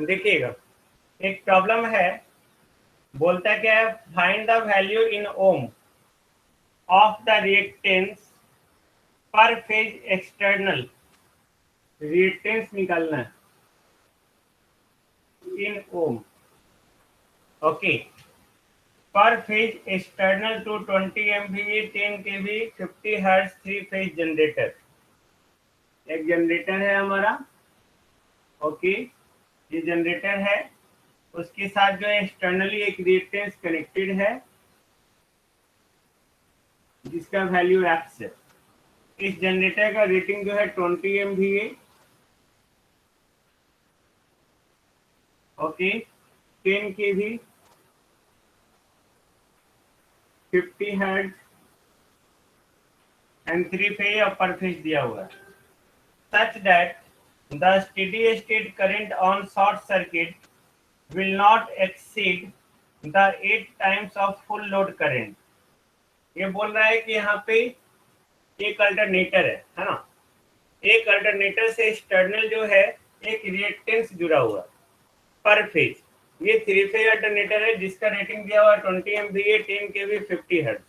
देखिएगा, एक प्रॉब्लम है, बोलता क्या है, find the value in ohm of the reactance per phase external. Reactance निकालना है in ohm, okay, per phase external to 20 MVA 10 kV 50 hertz 3 phase generator. एक जनरेटर है हमारा, ओके, ये जनरेटर है, उसके साथ जो है एक्सटर्नली एक रिएक्टेंस कनेक्टेड है जिसका वैल्यू एक्स है। इस जनरेटर का रेटिंग जो है 20 MVA, okay, 10 kV 50 hertz and 3 phase और पर फेज दिया हुआ है, such that the steady state current on short circuit will not exceed the 8 times of full load current। ये बोल रहा है कि यहाँ पे एक अल्टरनेटर है ना, एक अल्टरनेटर से एक्सटर्नल जो है एक रिएक्टेंस जुड़ा हुआ पर फेज। ये 3 फेज अल्टरनेटर है जिसका रेटिंग दिया हुआ है 20 MVA 10 kV 50 हर्ट्ज,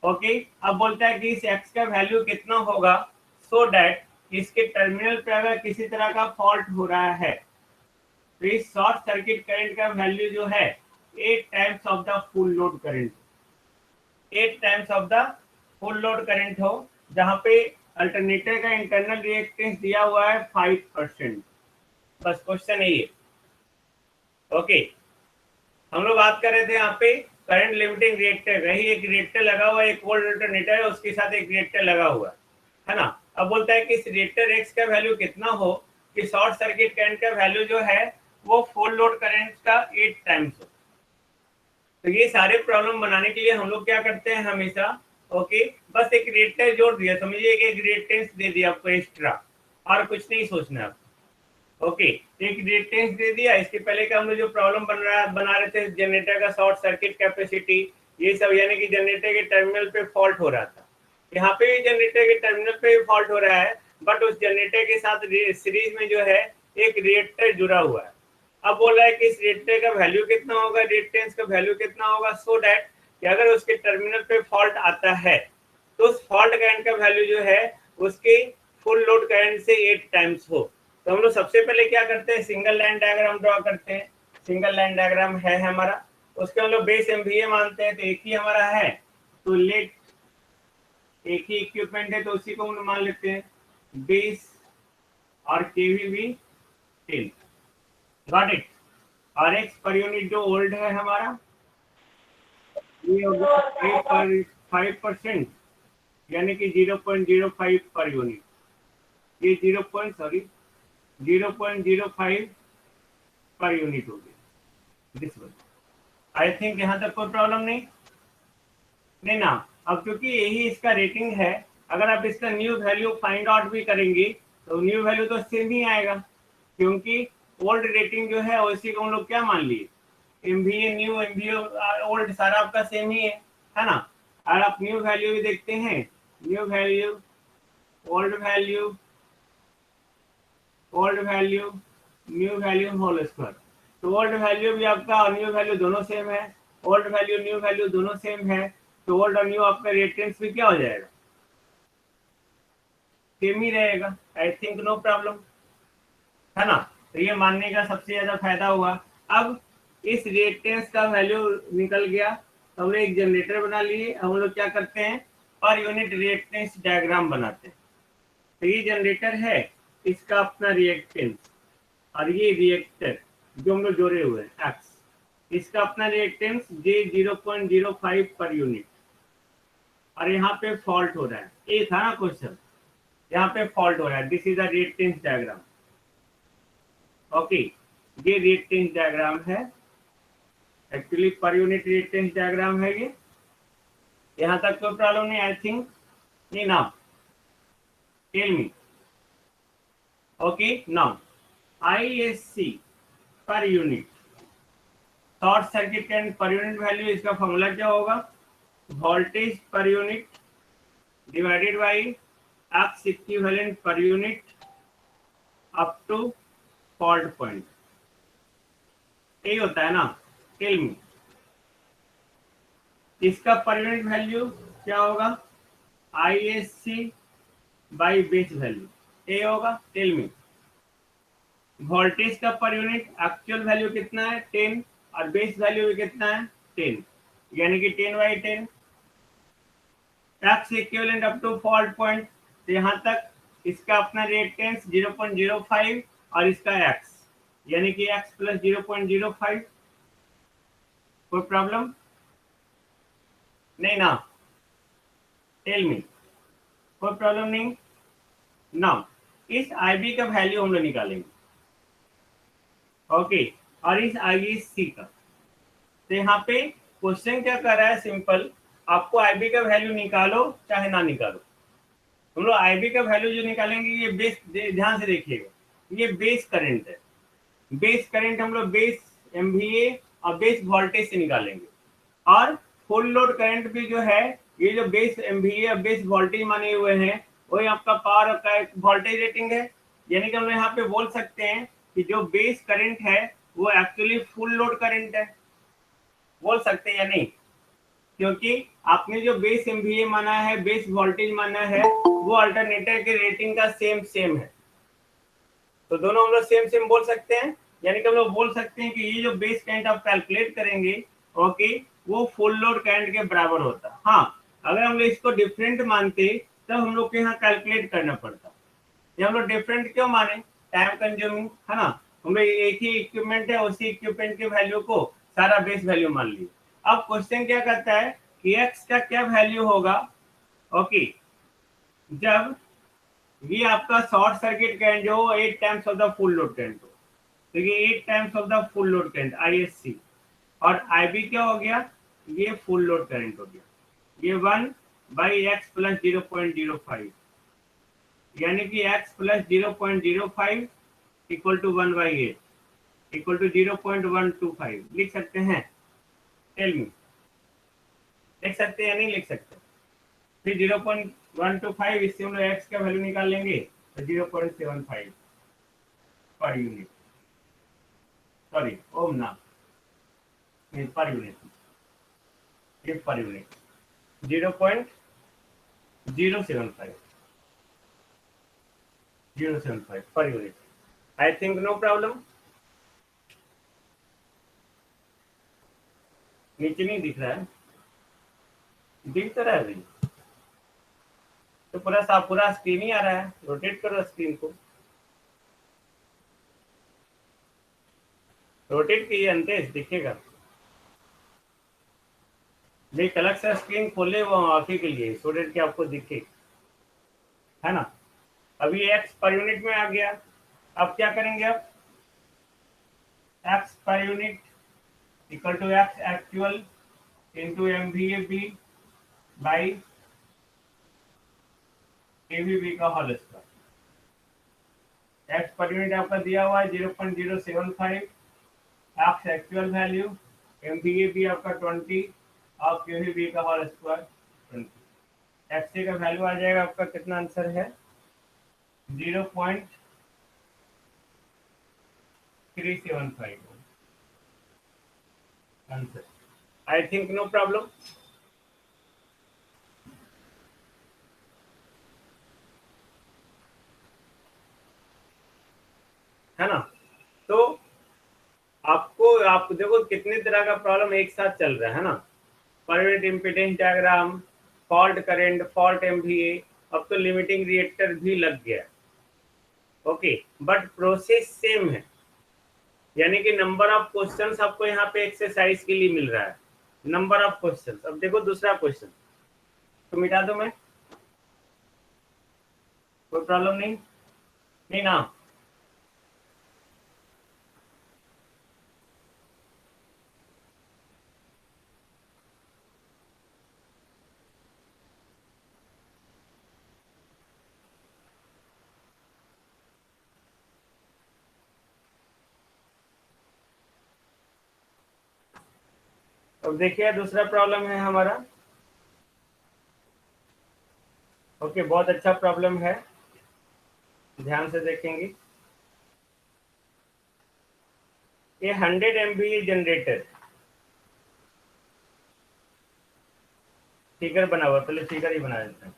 ओके। अब बोलता है कि इस एक्स का वैल्यू कितना होगा, सो दैट इसके टर्मिनल पे अगर किसी तरह का फॉल्ट हो रहा है तो इस शॉर्ट सर्किट करंट का वैल्यू जो है 8 times of the full load current, 8 times of the full load current हो, जहां पे अल्टरनेटर का इंटरनल रिएक्टेंस दिया हुआ है 5%। बस क्वेश्चन यही है, ओके। हम लोग बात कर रहे थे यहाँ पे करंट लिमिटिंग रिएक्टर, वही एक रिएक्टर लगा हुआ है, एक वोल्ट अल्टरनेटर है, उसके साथ एक रिएक्टर लगा हुआ है ना। अब बोलता है कि इस रिएक्टर एक्स का वैल्यू कितना हो कि शॉर्ट सर्किट करंट का वैल्यू जो है वो फुल लोड करंट का 8 टाइम्स हो। तो ये सारे प्रॉब्लम बनाने के लिए हम लोग क्या करते हैं हमेशा, ओके, बस एक रिएक्टर जोड़ दिया, समझिए एक रिएक्टेंस दे दिया आपको एक्स्ट्रा, और कुछ नहीं सोचना आपको, ओके। एक रिएक्टेंस दे दिया। इसके पहले का हम लोग जो प्रॉब्लम बना रहे थे जनरेटर का शॉर्ट सर्किट कैपेसिटी, ये सब, यानी कि जनरेटर के टर्मिनल पे फॉल्ट हो रहा था, यहाँ पे भी जनरेटर के टर्मिनल पे फॉल्ट हो रहा है, बट उस जनरेटर के साथ सीरीज में जो है एक रिएक्टर जुड़ा हुआ है। अब बोल रहा है कि इस रिएक्टर का वैल्यू कितना होगा, रिएक्टेंस का वैल्यू कितना होगा, सो दैट कि अगर उसके टर्मिनल पे फॉल्ट आता है तो उस फॉल्ट करंट का वैल्यू जो है उसके फुल लोड करंट से 8 टाइम्स हो। तो हम लोग सबसे पहले क्या करते हैं, सिंगल लाइन डायग्राम ड्रॉ करते हैं। सिंगल लाइन डायग्राम है हमारा, उसके हम लोग बेस MVA मानते हैं, तो एक ही हमारा है, तो लेट एक ही इक्विपमेंट है तो उसी को हम लोग मान लेते हैं बेस, और केवी भी 10, गॉट इट। और एक्स पर यूनिट जो ओल्ड है हमारा ये होगा 5%, यानी कि 0.05 पर यूनिट, ये 0.05 पर यूनिट हो गया दिस वन। आई थिंक यहाँ तक कोई प्रॉब्लम नहीं ना। अब क्योंकि यही इसका रेटिंग है, अगर आप इसका न्यू वैल्यू फाइंड आउट भी करेंगे तो न्यू वैल्यू तो सेम ही आएगा, क्योंकि ओल्ड रेटिंग जो है उसी को हम लोग क्या मान लिए, MVA न्यू MVA ओल्ड सारा आपका सेम ही है ना। अगर आप न्यू वैल्यू भी देखते हैं, new value, old value, old value, new value whole square, तो ओल्ड वैल्यू भी आपका और न्यू वैल्यू दोनों सेम है, ओल्ड वैल्यू न्यू वैल्यू दोनों सेम है, तो ओल्ड और न्यू आपका रिएक्टेंस भी क्या हो जाएगा, सेम ही रहेगा। आई थिंक नो प्रॉब्लम, है ना। तो ये मानने का सबसे ज्यादा फायदा हुआ। अब इस रिएक्टेंस का वैल्यू निकल गया, तो हम लोग एक जनरेटर बना लिए। हम लोग क्या करते हैं, पर यूनिट रिएक्टेंस डायग्राम बनाते हैं। तो ये जनरेटर है, इसका अपना रिएक्टेंस, और ये रिएक्टर जो हम लोग जोड़े हुए हैं एक्स, इसका अपना रिएक्टेंस जे 0.05 पर यूनिट, और यहाँ पे फॉल्ट हो रहा है, ये था ना क्वेश्चन, यहाँ पे फॉल्ट हो रहा है, this is the reactance diagram, okay. ये रिएक्टेंस डायग्राम है, एक्चुअली पर यूनिट रिएक्टेंस डायग्राम है ये। यहाँ तक कोई प्रॉब्लम नहीं, आई थिंक नहीं ना, tell me, okay. Now ISC per unit, short circuit current per unit value, इसका फॉर्मूला क्या होगा, voltage per unit divided by x equivalent per unit up to fault point. यही होता है ना, टेल मी इसका पर यूनिट वैल्यू क्या होगा, ISC by base value A होगा। टेल मी वोल्टेज का पर यूनिट एक्चुअल वैल्यू कितना है 10 और बेस वैल्यू भी कितना है 10, यानी कि 10/10 x equivalent up to fault point. तो यहाँ तक इसका अपना रिएक्टेंस 0.05 और इसका एक्स यानी कि एक्स प्लस 0.05। कोई प्रॉब्लम नहीं ना, टेल मी कोई प्रॉब्लम नहीं ना। इस IB का वैल्यू हम लोग निकालेंगे, ओके, और इस ISC का। तो यहाँ पे क्वेश्चन क्या कर रहा है, सिंपल, आपको IB का वैल्यू निकालो चाहे ना निकालो। हम लोग IB का वैल्यू जो निकालेंगे ये बेस, ध्यान से देखिएगा, ये बेस करंट है। बेस करंट हम लोग बेस MVA और बेस वोल्टेज से निकालेंगे। और फुल लोड करंट भी जो है, ये जो बेस MVA और बेस वोल्टेज माने हुए हैं वही आपका पावर का एक वोल्टेज रेटिंग है। यानी कि हम यहाँ पे बोल सकते हैं कि जो बेस करंट है वो एक्चुअली फुल लोड करंट है, बोल सकते हैं या नहीं, क्योंकि आपने जो बेस MVA माना है, बेस वोल्टेज माना है, वो अल्टरनेटर के रेटिंग का सेम है। तो दोनों हम लोग सेम बोल सकते हैं। यानी कि हम लोग बोल सकते हैं कि ये जो बेस करंट आप कैलकुलेट करेंगे, ओके, वो फुल लोड करंट के बराबर होता। हाँ, अगर हम लोग इसको डिफरेंट मानते तब हम लोग को यहाँ कैलकुलेट करना पड़ता। ये हम लोग डिफरेंट क्यों माने, टाइम कंज्यूमिंग है ना। हम लोग एक ही इक्विपमेंट है, उसी इक्विपमेंट के वैल्यू को सारा बेस वैल्यू मान लिए। अब क्वेश्चन क्या कहता है कि एक्स का क्या वैल्यू होगा, ओके, जब ये आपका शॉर्ट सर्किट करंट जो 8 times of the full load current हो। तो ये 8 times of the full load current ISC, और IB क्या हो गया, ये फुल लोड करंट हो गया, ये 1/x प्लस 0.05, यानी कि x plus 0.05 equal to 1/8 equal to 0.125 लिख सकते हैं। टेल मी लिख सकते हैं या नहीं लिख सकते। फिर 0.125 इससे हम लोग x का वैल्यू निकाल लेंगे तो 0.75 पर यूनिट, सॉरी ओम ना, पर यूनिट, ये पर unit 0.075 per unit. I think no problem. नीचे नहीं दिख रहा है, दिख तो रहा है भाई, तो पूरा स्क्रीन ही आ रहा है, रोटेट करो स्क्रीन को, रोटेट कीजिए अंतेश, दिखेगा। एक अलग से स्क्रीन खोले वो आप ही के लिए, सो डेट कि आपको दिखे, है ना। अभी एक्स पर यूनिट में आ गया। अब क्या करेंगे, अब x per unit equal to x actual into MVA by AVB का whole square. X per unit आपका दिया हुआ है 0.075, एक्स एक्चुअल वैल्यू, MVA आपका 20 और QVB का होल स्क्वायर 20। एक्स का वैल्यू आ जाएगा आपका, कितना आंसर है 0.375 answer. I think no problem, है ना। तो आप देखो कितने तरह का प्रॉब्लम एक साथ चल रहा है ना, per unit impedance diagram, fault current, fault MVA, अब तो लिमिटिंग रिएक्टर भी लग गया, ओके, बट प्रोसेस सेम है। यानी कि नंबर ऑफ क्वेश्चंस आपको यहाँ पे एक्सरसाइज के लिए मिल रहा है, नंबर ऑफ क्वेश्चंस। अब देखो दूसरा क्वेश्चन, तो मिटा दो मैं, कोई प्रॉब्लम नहीं, नहीं ना। अब देखिए दूसरा प्रॉब्लम है हमारा, ओके, बहुत अच्छा प्रॉब्लम है, ध्यान से देखेंगे। ए 100 MVA जनरेटर, फिगर बना हुआ, पहले फिगर ही बना देते हैं।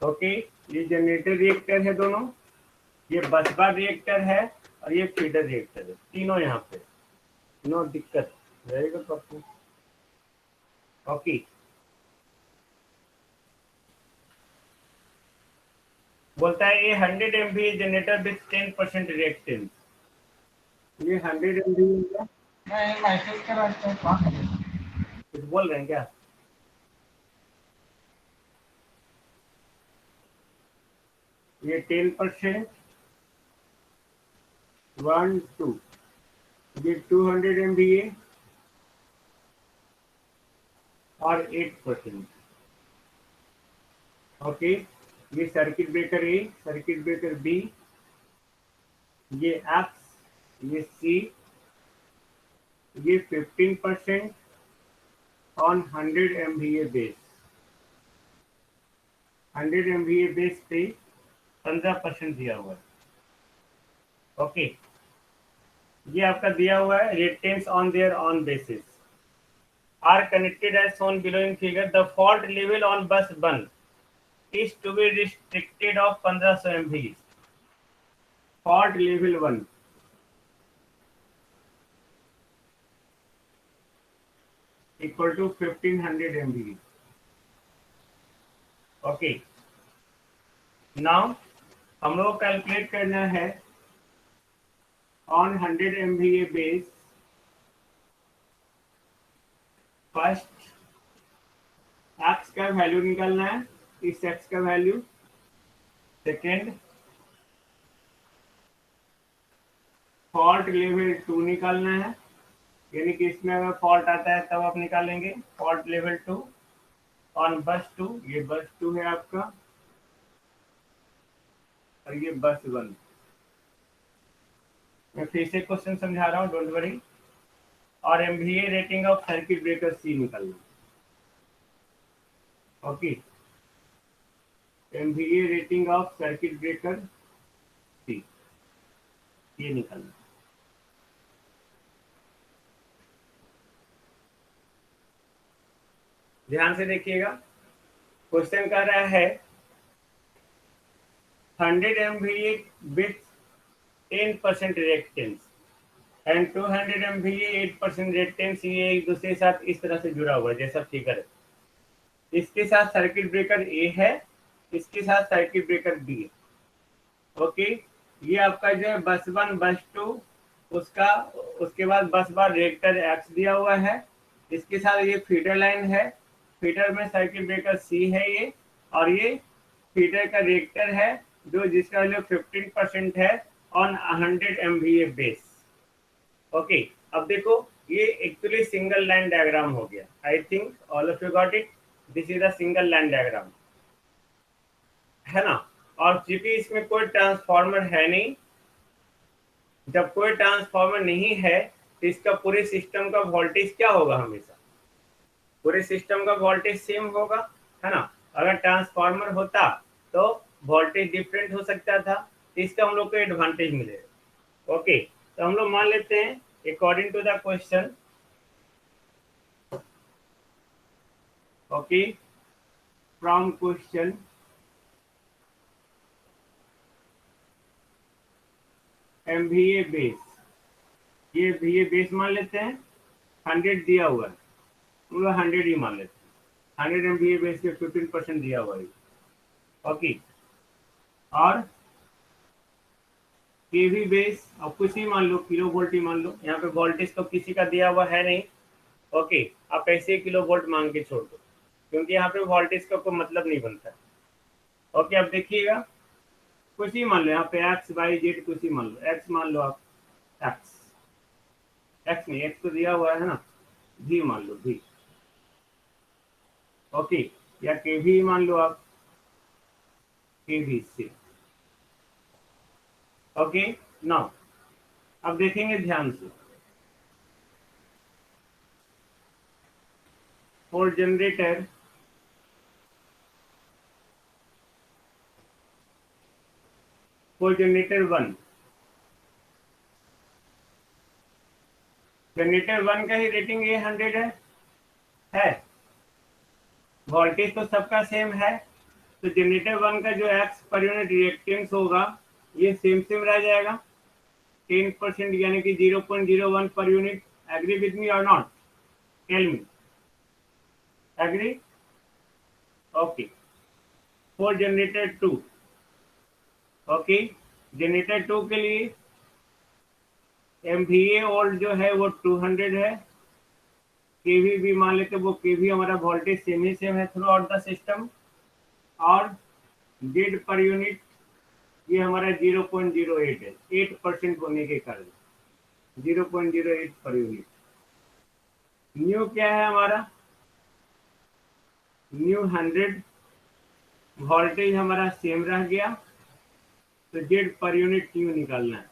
ओके, ये जनरेटर रिएक्टर है दोनों, ये बस बार रिएक्टर है और ये फीडर रिएक्टर है, तीनों यहाँ पे, नो दिक्कत रहेगा तो आपको। ओके, बोलता है ये 100 MVA जनरेटर विथ 10% रिएक्टेंस। ये 100 MVA मैं मैसेज करा, कुछ बोल रहे हैं क्या? ये 10%, 1 2, ये 200 MVA और 8%। ओके, ये सर्किट ब्रेकर ए, सर्किट ब्रेकर बी, ये एक्स, ये सी, ये 15% on 100 MVA base, 100 MVA base पे 15% दिया हुआ है। ओके, ये आपका दिया हुआ है reactance on their own basis are connected as shown below in figure. The fault level on bus 1 is to be restricted of 1500 MVA. Fault level 1 equal to 1500 MVA. Okay. Now हम लोग calculate करना है on 100 MVA base, first x का value निकालना है, इस x का value, second fault level 2 निकालना है, यानी कि इसमें अगर फॉल्ट आता है तब आप निकालेंगे फॉल्ट लेवल 2 ऑन बस 2, ये बस 2 है आपका और ये बस 1। मैं फिर से क्वेश्चन समझा रहा हूँ, डोंट वरी। और MVA rating of circuit breaker C निकालना। Okay, MVA rating of circuit breaker C, ये निकालना। ध्यान से देखिएगा, क्वेश्चन कर रहा है 100 MVA with 10% reactance and 200 MVA 8% reactance, ये एक दूसरे के साथ इस तरह से जुड़ा हुआ है जैसा फिगर है। इसके साथ सर्किट ब्रेकर ए है, इसके साथ सर्किट ब्रेकर बी है। ओके, ये आपका जो है बस 1 बस 2 उसका, उसके बाद बस बार रिएक्टर एक्स दिया हुआ है, इसके साथ ये फीडर लाइन है, फीडर में सर्किट ब्रेकर सी है ये, और ये फीडर का रिएक्टर है जो जिसका वैल्यू 15% है ऑन 100 MVA बेस। ओके, अब देखो ये एक्चुअली सिंगल लाइन डायग्राम हो गया। I think all of you got it, this is a single line diagram, है ना। और चूंकि इसमें कोई ट्रांसफार्मर है नहीं, जब कोई ट्रांसफार्मर नहीं है तो इसका पूरे सिस्टम का वोल्टेज क्या होगा, हमेशा पूरे सिस्टम का वोल्टेज सेम होगा, है ना। अगर ट्रांसफार्मर होता तो वोल्टेज डिफरेंट हो सकता था, तो इसका हम लोग को एडवांटेज मिलेगा। ओके, तो हम लोग मान लेते हैं according to the question, okay, from question MVA base, ये VA बेस मान लेते हैं, 100 दिया हुआ है, हम लोग 100 ही मान लेते हैं। 100 MVA बेस पे 15% दिया हुआ है। ओके, और केवी बेस अब कुछ ही मान लो, किलो वोल्ट ही मान लो, यहाँ पे वोल्टेज तो किसी का दिया हुआ है नहीं। ओके, आप ऐसे किलो वोल्ट मांग के छोड़ दो, क्योंकि यहाँ पे वोल्टेज का कोई मतलब नहीं बनता। ओके, अब देखिएगा, कुछ ही मान लो, यहाँ पे एक्स वाई जेड कुछ ही मान लो, एक्स मान लो आप, एक्स एक्स नहीं, एक्स तो दिया हुआ है ना, भी मान लो, भी। ओके, या के भी मान लो आप, के भी से। ओके, नाउ अब देखेंगे ध्यान से, for generator generator one, generator one का ही रेटिंग ये 100 है। वोल्टेज तो सबका सेम है, तो जनरेटर वन का जो एक्स पर यूनिट रिएक्टेंस होगा ये सेम सेम रह जाएगा, 10% यानी कि 0.01 per unit. Agree with me और not? Tell me, agree? Okay, for generator two, okay, generator two के लिए MVA ओल्ड जो है वो 200 है, केवी भी मान लेते, वो केवी हमारा वोल्टेज सेम ही सेम है थ्रू आउट द सिस्टम, और जेड पर यूनिट ये हमारा 0.08 है, 8% होने के कारण 0.08 पर यूनिट। न्यू क्या है हमारा? न्यू 100, वोल्टेज हमारा सेम रह गया, तो जेड पर यूनिट न्यू निकालना है।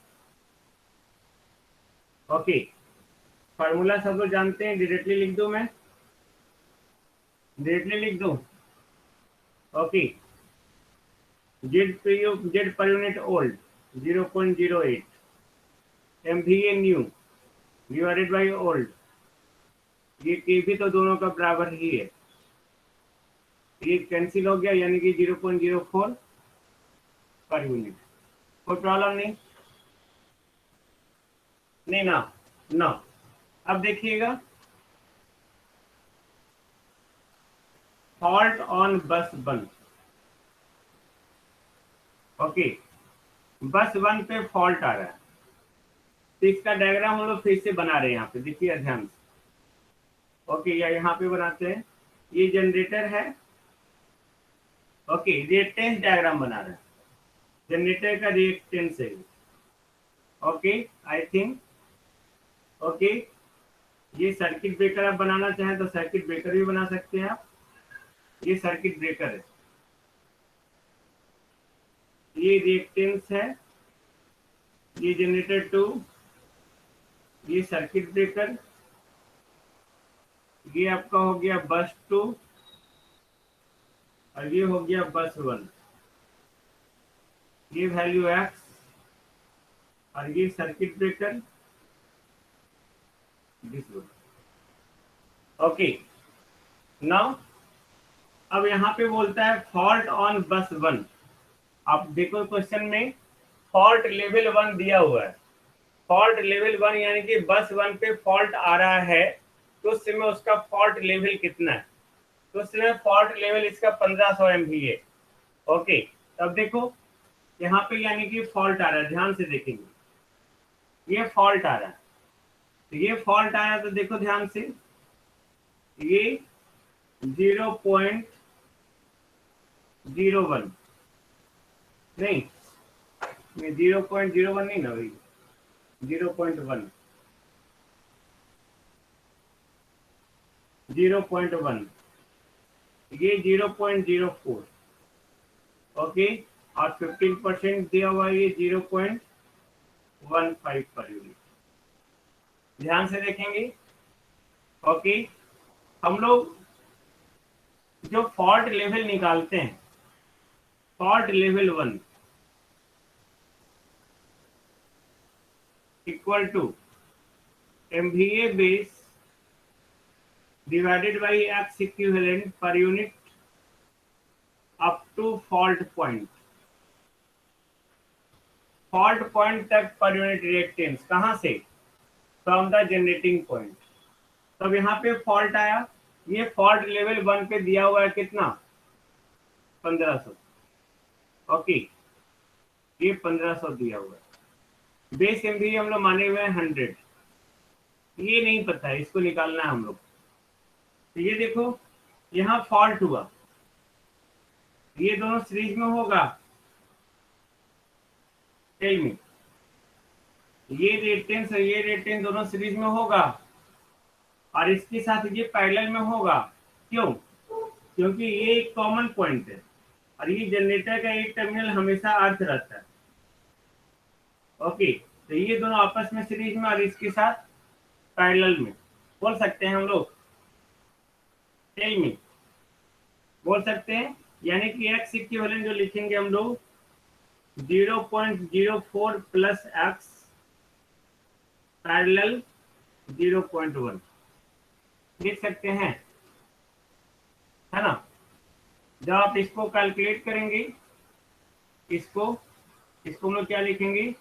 ओके, फार्मूला सब लोग जानते हैं, डायरेक्टली लिख दूं मैं, डायरेक्टली लिख दूं? Okay, Z per unit old 0.08, MVA nu divided by old, ये के भी तो दोनों का बराबर ही है, ये कैंसिल हो गया, यानी कि 0.04 पर यूनिट। कोई प्रॉब्लम नहीं? नहीं ना, ना। अब देखिएगा, फॉल्ट ऑन बस वन। ओके, बस वन पे फॉल्ट आ रहा है, तो इसका डायग्राम हम लोग फिर से बना रहे हैं, यहाँ पे देखिए ध्यान से। ओके, या यहाँ पे बनाते हैं, ये जनरेटर है। ओके, रिएक्टेंस डायग्राम बना रहे हैं, जनरेटर का रिएक्टेंस है। ओके, आई थिंक, ओके, ये सर्किट ब्रेकर आप बनाना चाहें तो सर्किट ब्रेकर भी बना सकते हैं आप, ये सर्किट ब्रेकर है, ये रिएक्टेंस है, ये जनरेटर टू, ये सर्किट ब्रेकर, ये आपका हो गया बस टू, और ये हो गया बस वन, ये वैल्यू एक्स, और ये circuit breaker this one. Okay, now अब यहाँ पे बोलता है फॉल्ट ऑन बस वन। आप देखो क्वेश्चन में फॉल्ट लेवल वन दिया हुआ है, फॉल्ट लेवल वन यानी कि बस वन पे फॉल्ट आ रहा है, तो उस समय उसका फॉल्ट लेवल कितना है? तो उस समय फॉल्ट लेवल इसका 1500 MVA। ओके, तब देखो यहाँ पे यानी कि फॉल्ट आ रहा है, ध्यान से देखेंगे, ये फॉल्ट आ रहा है, तो ये फॉल्ट आया तो देखो ध्यान से, ये 0.01 नहीं, 0.01 नहीं ना भाई, 0.1, 0.1, ये 0.04। ओके, और 15% दिया हुआ है, ये 0.15 पर यूनिट। ध्यान से देखेंगे। ओके, हम लोग जो फॉल्ट लेवल निकालते हैं, fault level one equal to MVA base divided by x equivalent per unit up to fault point. Fault point तक पर यूनिट रिएक्टेंस कहां से? From the generating point. तब यहाँ पे फॉल्ट आया, ये फॉल्ट लेवल 1 पे दिया हुआ है कितना, 1500। ओके, ये 1500 दिया हुआ है। बेस एमबी हम लोग माने हुए हैं 100, ये नहीं पता है, इसको निकालना है हम लोग। तो ये देखो यहाँ फॉल्ट हुआ, ये दोनों सीरीज में होगा, टेल मी, ये रेटेंस और ये रेटेंस दोनों सीरीज में होगा और इसके साथ ये पैरेलल में होगा। क्यों? क्योंकि ये एक कॉमन पॉइंट है और ये जनरेटर का एक टर्मिनल हमेशा अर्थ रहता है। ओके, तो ये दोनों आपस में सीरीज में और इसके साथ पैरेलल में, बोल सकते हैं हम लोग, टेल मी, बोल सकते हैं। यानी कि एक्स इक्विवेलेंट जो लिखेंगे हम लोग 0.04 प्लस एक्स पैरेलल 0.1 लिख सकते हैं, है ना। जब आप इसको कैलकुलेट करेंगे, इसको हम लोग क्या लिखेंगे,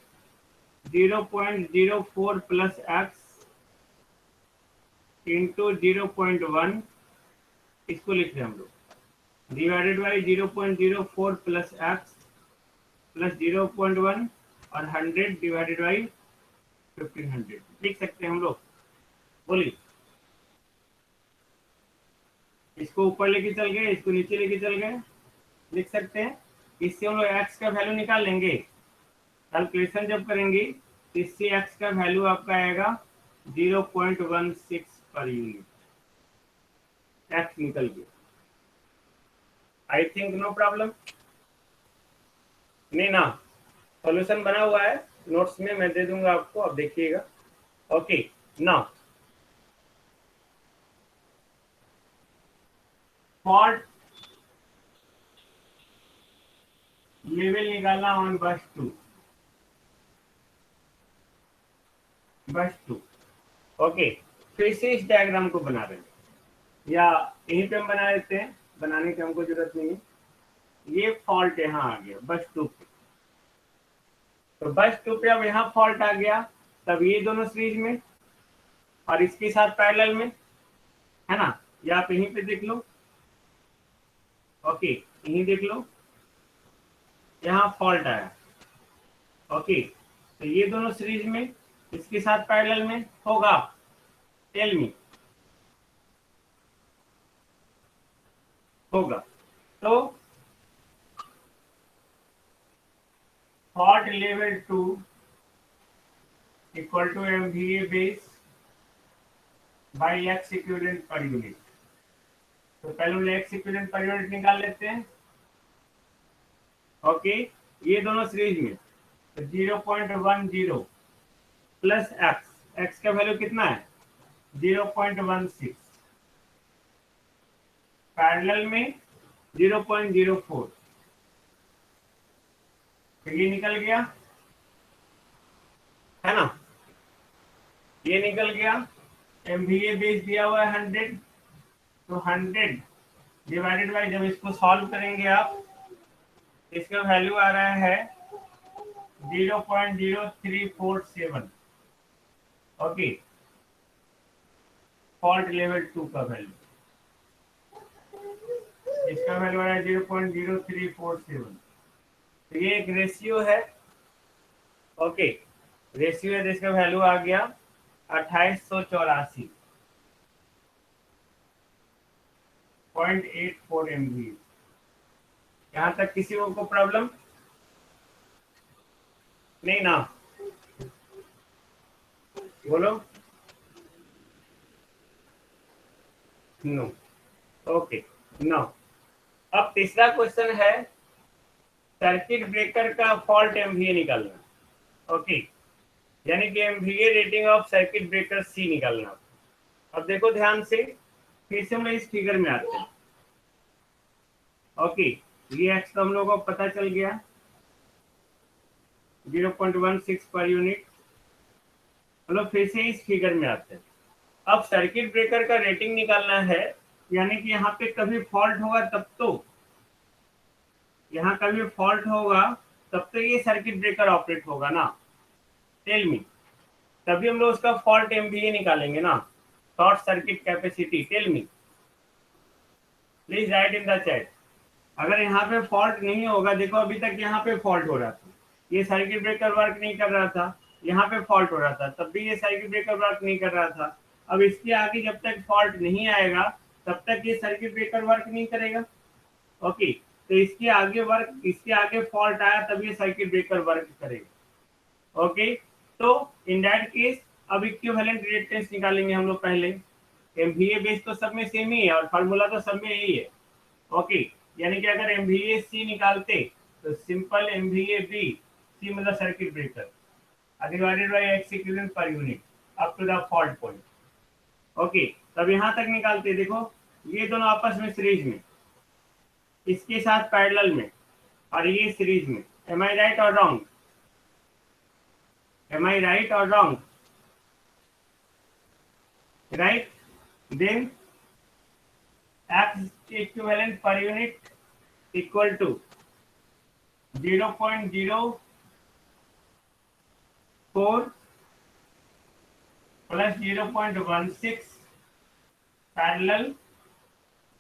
0.04 प्लस एक्स इंटू 0.1, इसको लिख रहे हैं हम लोग, divided by 0.04 plus x plus 0.1 और 100 डिवाइडेड बाई 1500 लिख सकते हैं हम लोग। बोलिए, इसको ऊपर लेके चल गए, इसको नीचे लेके चल गए, लिख सकते हैं। इससे हम लोग एक्स का वैल्यू निकाल लेंगे, कैलकुलेशन जब करेंगे तो इससे एक्स का वैल्यू आपका आएगा 0.16 पर यूनिट, एक्स निकल गया। आई थिंक नो प्रॉब्लम, नहीं ना, सॉल्यूशन बना हुआ है नोट्स में, मैं दे दूंगा आपको, अब देखिएगा। ओके, नाउ फॉल्ट लेवल निकालना ऑन बस 2, बस 2। ओके, फिर से इस डायग्राम को बना रहे हैं या यहीं पे हम बना लेते हैं, बनाने की हमको जरूरत नहीं है। ये फॉल्ट यहाँ आ गया बस 2 पे, तो बस 2 पे अब यहाँ फॉल्ट आ गया, तब ये दोनों सीरीज में और इसके साथ पैरेलल में, है ना। या आप यहीं पे देख लो, ओके, यहीं देख लो, यहाँ फॉल्ट आया। ओके, तो ये दोनों सीरीज में, इसके साथ पैरेलल में होगा, टेल मी, होगा। तो fault level 2 equal to MVA base by x equivalent per unit. तो पहले हम एक्स इक्विवेलेंट पर यूनिट निकाल लेते हैं। ओके, ये दोनों सीरीज में, तो 0.10 प्लस एक्स, एक्स का वैल्यू कितना है 0.16, पैरेलल में 0.04, तो ये निकल गया, है ना, ये निकल गया। एमवीए बेस दिया हुआ है 100, तो 100 डिवाइडेड बाई, जब इसको सॉल्व करेंगे आप, इसका वैल्यू आ रहा है 0.0347। ओके, फॉल्ट लेवल 2 का वैल्यू, इसका वैल्यू आ रहा है 0.0347। तो ये एक रेशियो है। ओके, रेशियो है, जिसका वैल्यू आ गया 2884.84 MV। यहाँ तक किसी को प्रॉब्लम नहीं ना, बोलो नो। Okay, no. अब तीसरा क्वेश्चन है सर्किट ब्रेकर का फॉल्ट एमवीए निकालना। ओके, यानी कि MVA rating of circuit breaker C निकालना। अब देखो ध्यान से, फिर से हम लोग इस फिगर में आते हैं। ओके, ये एक्स तो हम लोगों को पता चल गया 0.16 पर यूनिट। हम लोग फिर से इस फिगर में आते हैं। अब सर्किट ब्रेकर का रेटिंग निकालना है, यानी कि यहाँ पे कभी फॉल्ट होगा तब तो, यहाँ कभी फॉल्ट होगा तब तो ये सर्किट ब्रेकर ऑपरेट होगा ना, टेल मी, तभी हम लोग उसका फॉल्ट एमवीए निकालेंगे ना, short circuit capacity, tell me. Please write in the chat. अगर यहाँ पे फॉल्ट नहीं होगा, देखो अभी तक यहाँ पे फॉल्ट हो रहा था, ये सर्किट ब्रेकर वर्क नहीं कर रहा था, यहाँ पे फॉल्ट हो रहा था, तब भी ये सर्किट ब्रेकर वर्क नहीं कर रहा था। अब इसके आगे जब तक फॉल्ट नहीं आएगा तब तक ये सर्किट ब्रेकर वर्क नहीं करेगा। ओके, तो इसके आगे फॉल्ट आया तब ये सर्किट ब्रेकर वर्क करेगा। ओके, तो इन दैट केस अब इक्विवेलेंट रिएक्टेंस निकालेंगे हम लोग पहले। एमवीए बेस तो सब में सेम ही है और फार्मूला तो सब में यही है। ओके, यानी कि अगर एमवीए सी निकालते तो सिंपल एमवीए बी, सी मतलब circuit breaker, divided by x equivalent per unit up to the fault point. Okay, तब यहां तक निकालते, देखो ये दोनों आपस में सीरीज में, इसके साथ पैरेलल में, और ये सीरीज में। एम आई राइट और रॉन्ग? एम आई राइट और wrong? Right. Then x equivalent per unit equal to 0.04 plus 0.16 parallel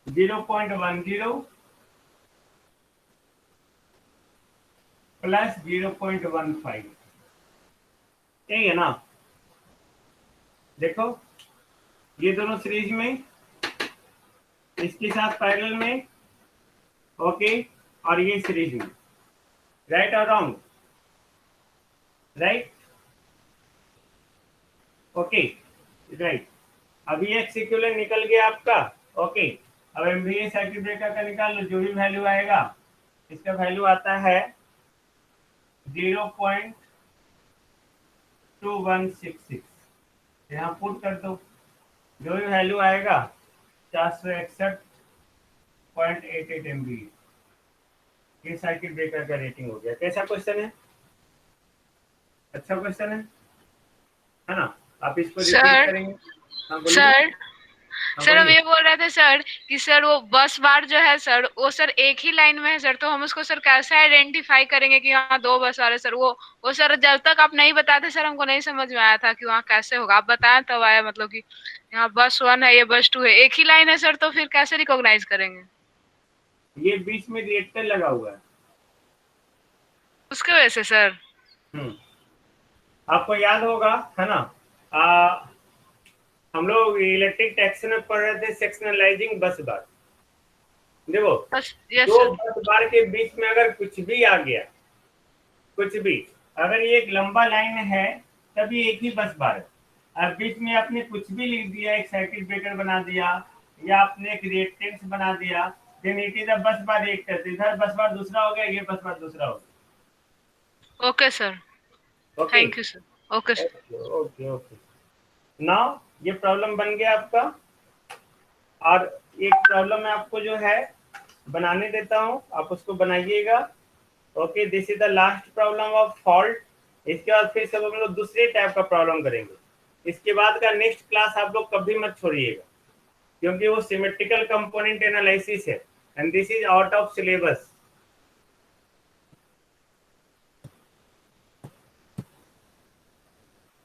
0.10 plus 0.15, यही है ना? देखो ये दोनों सीरीज में, इसके साथ पैरेलल में, ओके, और ये सीरीज में। राइट और रॉन्ग? राइट। Okay, right. अभी एक्स इक्विवेलेंट निकल गया आपका। ओके, अब एमवीए सर्किट ब्रेकर का निकाल लो, जो भी वैल्यू आएगा। इसका वैल्यू आता है 0.2166, यहाँ पुट कर दो, जो भी वैल्यू आएगा 461.88 MB। ये सर्किट ब्रेकर का रेटिंग हो गया। कैसा क्वेश्चन है? अच्छा क्वेश्चन है ना? आप इसको रिपीट करेंगे? हाँ बोलिए। सर हाँ सर हम बोलिए। ये बोल रहे थे सर कि सर वो बस बार जो है सर, वो सर एक ही लाइन में है सर, तो हम उसको सर कैसे आइडेंटिफाई करेंगे कि यहाँ दो बस आ रहे सर? वो सर जब तक आप नहीं बताते सर हमको नहीं समझ में आया था कि वहाँ कैसे होगा। आप बताएं तब आया, मतलब कि यहाँ बस 1 है, ये बस 2 है, एक ही लाइन है सर, तो फिर कैसे रिकॉग्नाइज करेंगे? ये बीच में रिएक्टर लगा हुआ है। उसके वजह से सर। आपको याद होगा, है ना? हम लोग इलेक्ट्रिक टैक्सी में पढ़ रहे थे सेक्शनलाइजिंग बस बार। देखो, बस यस दो सर। बस बार के बीच में अगर कुछ भी आ गया, कुछ भी, अगर ये एक लंबा लाइन है तब ये एक ही बस बार है। अब बीच में आपने कुछ भी लिख दिया, एक सर्किट ब्रेकर बना दिया या आपने एक रिएक्टेंस बना दिया, देन इट इज अ बस बार एक करते, इधर बस बार दूसरा हो गया, ये बस बार दूसरा हो गया। Okay sir, okay thank you sir. Okay sir. Okay okay. Now ये प्रॉब्लम बन गया आपका, और एक प्रॉब्लम मैं आपको जो है बनाने देता हूँ, आप उसको बनाइएगा। Okay, this is the last problem of fault. इसके बाद फिर सब हम लोग दूसरे टाइप का प्रॉब्लम करेंगे। इसके बाद का नेक्स्ट क्लास आप लोग कभी मत छोड़िएगा, क्योंकि वो सिमेट्रिकल कंपोनेंट एनालिसिस है and this is out of syllabus.